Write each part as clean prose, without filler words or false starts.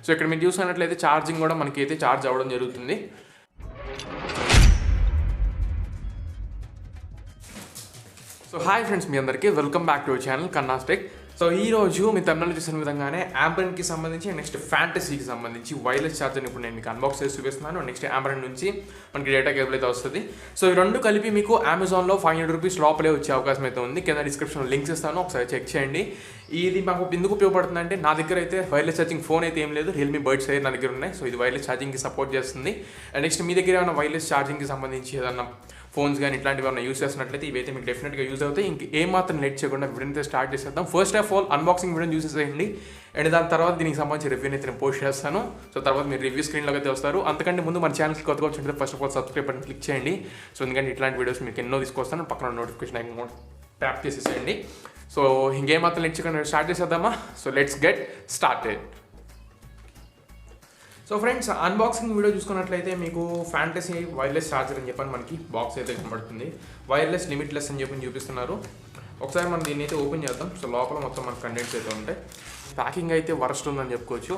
So ఇక్కడ మీరు చూసినట్లయితే ఛార్జింగ్ కూడా మనకైతే ఛార్జ్ అవ్వడం జరుగుతుంది. సో హాయ్ ఫ్రెండ్స్, మీ అందరికీ welcome back to our channel Kanna's tech. So ఈ రోజు మీ తమిళలో చూసిన విధంగానే ఆంబ్రెన్కి సంబంధించి నెక్స్ట్ ఫ్యాంటసీకి సంబంధించి వైర్లెస్ ఛార్జర్ని ఇప్పుడు నేను మీకు అన్బాక్స్ చేసి చూపిస్తున్నాను. నెక్స్ట్ ఆంబ్రెన్ నుంచి మనకి డేటా కేబుల్ అయితే వస్తుంది. సో ఈ రెండు కలిపి మీకు అమెజాన్లో 500 రూపీస్ లోపలే వచ్చే అవకాశం అయితే ఉంది. కింద డిస్క్రిప్షన్లో లింక్స్ ఇస్తాను, ఒకసారి చెక్ చేయండి. ఇది మాకు ఎందుకు ఉపయోగపడుతుంది అంటే, నా దగ్గర అయితే వైర్లెస్ ఛార్జింగ్ ఫోన్ అయితే ఏం లేదు, రియల్మీ బర్డ్స్ అయితే నా దగ్గర ఉన్నాయి. సో ఇది వైర్లెస్ ఛార్జింగ్కి సపోర్ట్ చేస్తుంది. అండ్ నెక్స్ట్ మీ దగ్గర ఏమైనా వైర్లెస్ ఛార్జింగ్కి సంబంధించి ఏదన్నా ఫోన్స్ కానీ ఇట్లాంటివి ఏమైనా యూస్ చేస్తున్నట్లయితే ఇవైతే మీకు డెఫినెట్గా యూజ్ అవుతాయి. ఇంక ఏమాత్రం లేట్ చేయకుండా వీడియోని స్టార్ట్ చేసేద్దాం. ఫస్ట్ ఆఫ్ ఆల్ అన్బాక్సింగ్ వీడియోని యూస్ చేసేయండి. అండ్ దాని తర్వాత దీనికి సంబంధించి రివ్యూని అయితే నేను పోస్ట్ చేస్తాను. సో తర్వాత మీరు రివ్యూ స్క్రీన్లోకి అయితే వస్తారు. అంతకంటే ముందు మన ఛానల్కి కొత్తగా వచ్చినట్లయితే first of all subscribe button click చేయండి. సో ఎందుకంటే ఇట్లాంటి వీడియోస్ మీకు ఎన్నో తీసుకొస్తాను. పక్కన నోటిఫికేషన్ ఐకాన్ ట్యాప్ చేసేసేయండి. సో ఇంకేమాత్రం లేట్ చేయకుండా స్టార్ట్ చేసేద్దామా? So let's get started. So friends, unboxing video చూసుకున్నట్లయితే మీకు ఫ్యాంటసీ వైర్లెస్ ఛార్జర్ అని చెప్పని మనకి బాక్స్ అయితే కనబడుతుంది. వైర్లెస్ లిమిట్లెస్ అని చెప్పి చూపిస్తున్నారు. ఒకసారి మనం దీన్ని అయితే ఓపెన్ చేద్దాం. సో లోపల మొత్తం మనకి కంటెంట్స్ అయితే ఉంటాయి. ప్యాకింగ్ అయితే వరస్ట్ ఉందని చెప్పుకోవచ్చు.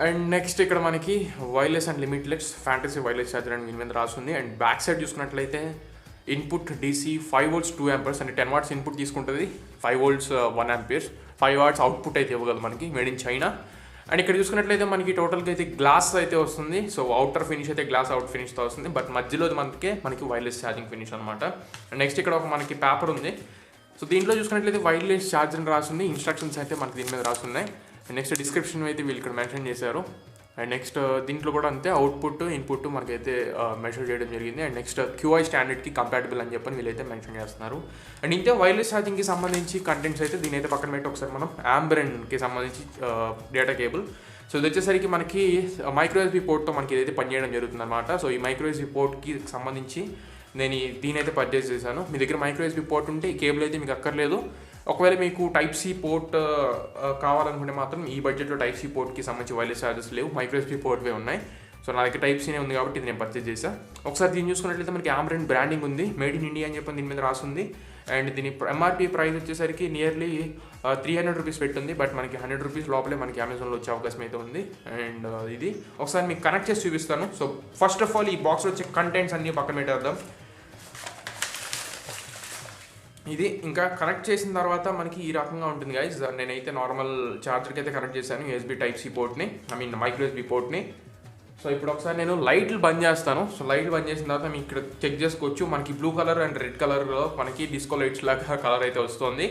అండ్ నెక్స్ట్ ఇక్కడ మనకి wireless and limitless fantasy wireless charger అని దీని మీద రాస్తుంది. అండ్ బ్యాక్ సైడ్ చూసుకున్నట్లయితే ఇన్పుట్ DC 5 volts 2 amperes అంటే 10 watts ఇన్పుట్ తీసుకుంటుంది, 5 volts 1 amperes, 5 watts అవుట్పుట్ అయితే ఇవ్వగలదు మనకి, మేడ్ ఇన్ చైనా. అండ్ ఇక్కడ చూసుకున్నట్లయితే మనకి టోటల్గా అయితే గ్లాస్ అయితే వస్తుంది. సో అవుటర్ ఫినిష్ అయితే గ్లాస్ అవుట్ ఫినిష్తో వస్తుంది, బట్ మధ్యలో మనకి వైర్లెస్ ఛార్జింగ్ ఫినిష్ అనమాట. అండ్ నెక్స్ట్ ఇక్కడ ఒక మనకి పేపర్ ఉంది. సో దీంట్లో చూసుకున్నట్లయితే వైర్లెస్ ఛార్జర్ రాస్తుంది, ఇన్స్ట్రక్షన్స్ అయితే మనకి దీని మీద రాస్తున్నాయి. అండ్ నెక్స్ట్ డిస్క్రిప్షన్ అయితే వీళ్ళు ఇక్కడ మెన్షన్ చేశారు. అండ్ నెక్స్ట్ దీంట్లో కూడా అంతే అవుట్పుట్ ఇన్పుట్ మనకైతే మెషర్ చేయడం జరిగింది. అండ్ నెక్స్ట్ QI స్టాండర్డ్కి కంపాటబుల్ అని చెప్పని వీళ్ళైతే మెన్షన్ చేస్తున్నారు. అండ్ ఇంతే వైర్లెస్ ఛార్జింగ్కి సంబంధించి కంటెంట్స్ అయితే దీని అయితే పక్కన పెట్టి ఒకసారి మనం ఆంబ్రెన్కి సంబంధించి డేటా కేబుల్. సో ఇది వచ్చేసరికి మనకి మైక్రో USB పోర్ట్తో మనకి ఇదైతే పనిచేయడం జరుగుతుంది అనమాట. సో ఈ మైక్రో USB పోర్ట్కి సంబంధించి నేను దీని అయితే పర్చేస్ చేశాను. మీ దగ్గర మైక్రో USB పోర్ట్ ఉంటే ఈ కేబుల్ అయితే మీకు అక్కర్లేదు. ఒకవేళ మీకు Type-C పోర్ట్ కావాలనుకుంటే మాత్రం ఈ బడ్జెట్లో Type-C పోర్ట్కి సంబంధించి వైర్లెస్ ఛార్జెస్ లేవు, మైక్రో USB పోర్ట్వే ఉన్నాయి. సో నా దగ్గర Type-Cనే ఉంది కాబట్టి ఇది నేను పర్చేస్ చేశాను. ఒకసారి దీన్ని చూసుకున్నట్లయితే మనకి ఆంబ్రెన్ బ్రాండింగ్ ఉంది, మేడ్ ఇన్ ఇండియా అని చెప్పి దీని మీద రాస్తుంది. అండ్ దీని MRP ప్రైస్ వచ్చేసరికి నియర్లీ 300 రూపీస్ పెట్టింది, బట్ మనకి 100 రూపీస్ లోపలే మనకి అమెజాన్లో వచ్చే అవకాశం అయితే ఉంది. అండ్ ఇది ఒకసారి మీకు కనెక్ట్ చేసి చూపిస్తాను. సో ఫస్ట్ ఆఫ్ ఆల్ ఈ బాక్స్లో వచ్చే కంటెంట్స్ అన్నీ పక్కన పెట్టేద్దాం. ఇది ఇంకా కనెక్ట్ చేసిన తర్వాత మనకి ఈ రకంగా ఉంటుంది గైస్. నేనైతే నార్మల్ ఛార్జర్కి అయితే కనెక్ట్ చేశాను USB Type-C పోర్ట్ని, మైక్రో USB పోర్ట్ని. సో ఇప్పుడు ఒకసారి నేను లైట్లు బంద్ చేస్తాను. సో లైట్లు బంద్ చేసిన తర్వాత మీకు ఇక్కడ చెక్ చేసుకోవచ్చు. మనకి బ్లూ కలర్ అండ్ రెడ్ కలర్లో మనకి డిస్కో లైట్స్ లాగా కలర్ అయితే వస్తుంది.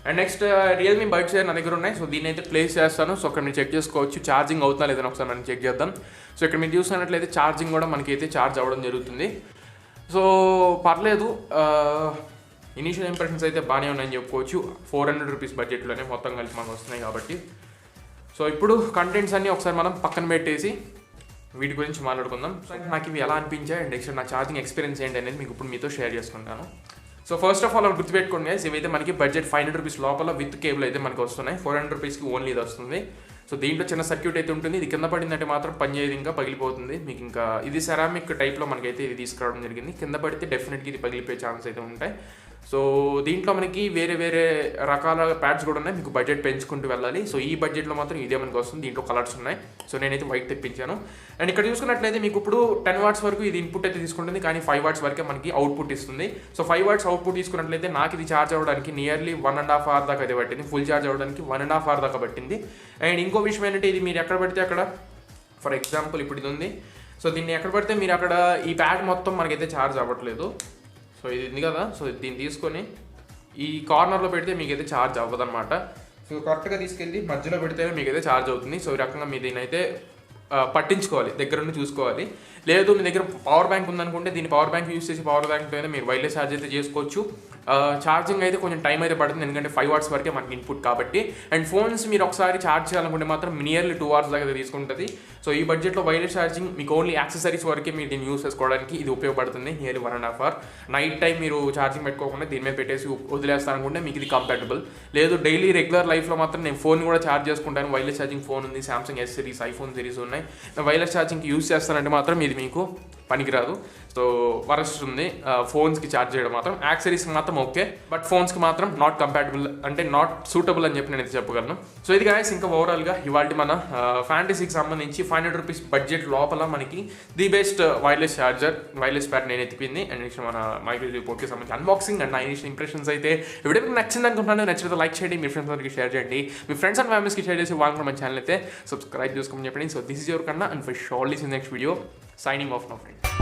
అండ్ నెక్స్ట్ రియల్మీ బడ్స్ నా దగ్గర ఉన్నాయి. సో దీన్ని అయితే ప్లేస్ చేస్తాను. సో అక్కడ మీరు చెక్ చేసుకోవచ్చు ఛార్జింగ్ అవుతుందా లేదని ఒకసారి మనం చెక్ చేద్దాం. సో ఇక్కడ మీరు చూసినట్లయితే ఛార్జింగ్ కూడా మనకైతే ఛార్జ్ అవ్వడం జరుగుతుంది. సో పర్లేదు, ఇనీషియల్ ఇంప్రెషన్స్ అయితే బాగానే ఉన్నాయని చెప్పుకోవచ్చు. 400 రూపీస్ బడ్జెట్లోనే మొత్తం కలిసి మనకు వస్తున్నాయి కాబట్టి. సో ఇప్పుడు కంటెంట్స్ అన్నీ ఒకసారి మనం పక్కన పెట్టేసి వీటి గురించి మాట్లాడుకుందాం. నాకు ఇవి ఎలా అనిపించాయి అండ్ నెక్స్ట్ నా ఛార్జింగ్ ఎక్స్పీరియన్స్ ఏంటి అనేది మీకు ఇప్పుడు మీతో షేర్ చేసుకుంటాను. సో ఫస్ట్ ఆఫ్ ఆల్ గుర్తుపెట్టుకోండి గైస్, ఇవైతే మనకి బడ్జెట్ 500 రూపీస్ లోపల విత్ కేబుల్ అయితే మనకి వస్తున్నాయి. 400 రూపీస్కి ఓన్లీ ఇది వస్తుంది. సో దీంట్లో చిన్న సర్క్యూట్ అయితే ఉంటుంది. ఇది కింద పడిందంటే మాత్రం పనిచేయదు, ఇంకా పగిలిపోతుంది మీకు. ఇంకా ఇది సెరామిక్ టైప్లో మనకైతే ఇది తీసుకురావడం జరిగింది. కింద పడితే డెఫినెట్గా ఇది పగిలిపోయే ఛాన్స్ అయితే ఉంటాయి. సో దీంట్లో మనకి వేరే వేరే రకాల ప్యాడ్స్ కూడా ఉన్నాయి, మీకు బడ్జెట్ పెంచుకుంటూ వెళ్ళాలి. సో ఈ బడ్జెట్లో మాత్రం ఇదే మనకు వస్తుంది. దీంట్లో కలర్స్ ఉన్నాయి. సో నేనైతే వైట్ తెప్పించాను. అండ్ ఇక్కడ చూసుకున్నట్లయితే మీకు ఇప్పుడు 10 watts వరకు ఇది ఇన్పుట్ అయితే తీసుకుంటుంది, కానీ 5 watts వరకే మనకి అవుట్పుట్ ఇస్తుంది. సో 5 watts అవుట్పుట్ తీసుకున్నట్లయితే నాకు ఇది ఛార్జ్ అవ్వడానికి నియర్లీ 1.5 hour దాకా అయితే పట్టింది. ఫుల్ ఛార్జ్ అవ్వడానికి 1.5 hour దాకా పట్టింది. అండ్ ఇంకో విషయం ఏంటంటే, ఇది మీరు ఎక్కడ పడితే అక్కడ, ఫర్ ఎగ్జాంపుల్ ఇప్పుడు ఇది ఉంది. సో దీన్ని ఎక్కడ పడితే మీరు అక్కడ ఈ ప్యాడ్ మొత్తం మనకైతే ఛార్జ్ అవ్వట్లేదు. సో ఇది ఉంది కదా, సో దీన్ని తీసుకొని ఈ కార్నర్లో పెడితే మీకైతే ఛార్జ్ అవ్వదన్నమాట. సో కరెక్ట్గా తీసుకెళ్ళి మధ్యలో పెడితేనే మీకైతే ఛార్జ్ అవుతుంది. సో ఈ రకంగా మీ దీనైతే పట్టించుకోవాలి, దగ్గర నుండి చూసుకోవాలి. లేదు మీ దగ్గర పవర్ బ్యాంక్ ఉందనుకుంటే దీన్ని పవర్ బ్యాంక్ యూస్ చేసి పవర్ బ్యాంక్ అయితే మీరు వైర్లెస్ ఛార్జ్ అయితే చేసుకోవచ్చు. ఛార్జింగ్ అయితే కొంచెం టైం అయితే పడుతుంది, ఎందుకంటే 5 watts వరకే మనకి ఇన్పుట్ కాబట్టి. అండ్ ఫోన్స్ మీరు ఒకసారి ఛార్జ్ చేయాలనుకుంటే మాత్రం నియర్లీ 2 hours దాకా తీసుకుంటుంది. సో ఈ బడ్జెట్లో వైర్లెస్ ఛార్జింగ్ మీకు ఓన్లీ యాక్సెసరీస్ వరకే మీరు దీన్ని యూస్ చేసుకోవడానికి ఇది ఉపయోగపడుతుంది. Nearly 1.5 hour. నైట్ టైం మీరు ఛార్జింగ్ పెట్టుకోకుండా దీని మీద పెట్టేసి వదిలేస్తారనుకుంటే మీకు ఇది కంపాటబుల్. లేదు డైలీ రెగ్యులర్ లైఫ్లో మాత్రం నేను ఫోన్ కూడా ఛార్జ్ చేసుకుంటాను. వైర్లెస్ ఛార్జింగ్ ఫోన్ ఉంది, Samsung S series, iPhone series ఉన్నాయి. ఉన్నాయి. వైర్లెస్ ఛార్జింగ్కి యూస్ చేస్తానంటే మాత్రం ఇది మీకు పనికిరాదు. సో వరస్ట్ ఉంది. ఫోన్స్కి ఛార్జ్ చేయడం మాత్రం, యాక్సరీస్కి మాత్రం ఓకే, బట్ ఫోన్స్కి మాత్రం నాట్ కంపాటబుల్, అంటే నాట్ సూటబుల్ అని చెప్పి నేను ఇది చెప్పగలను. సో ఇది గాయస్ ఇంకా ఓవరాల్గా ఇవాళ మన ఫ్యాంటసీకి సంబంధించి 500 రూపీస్ బడ్జెట్ లోపల మనకి the best wireless charger, wireless pad నేను ఎత్తిపోయింది. అండ్ నెక్స్ట్ మన మైక్రోవేవ్ పోర్ట్కి సంబంధించి అన్బాక్సింగ్ అండ్ నా ఇనిషియల్ ఇంప్రెషన్స్ అయితే వీడియో మీకు నచ్చింది అనుకుంటున్నాను. నచ్చితే లైక్ చేయండి, మీ ఫ్రెండ్స్ అందరికీ షేర్ చేయండి, మీ ఫ్రెండ్స్ అండ్ ఫ్యామిలీస్కి షేర్ చేసి వాళ్ళు కూడా మన ఛానల్ అయితే సబ్స్క్రైబ్ చేసుకోమని చెప్పండి. సో దిస్ ఇస్ యువర్ కన్నా, and for surely in next video, signing off now friends.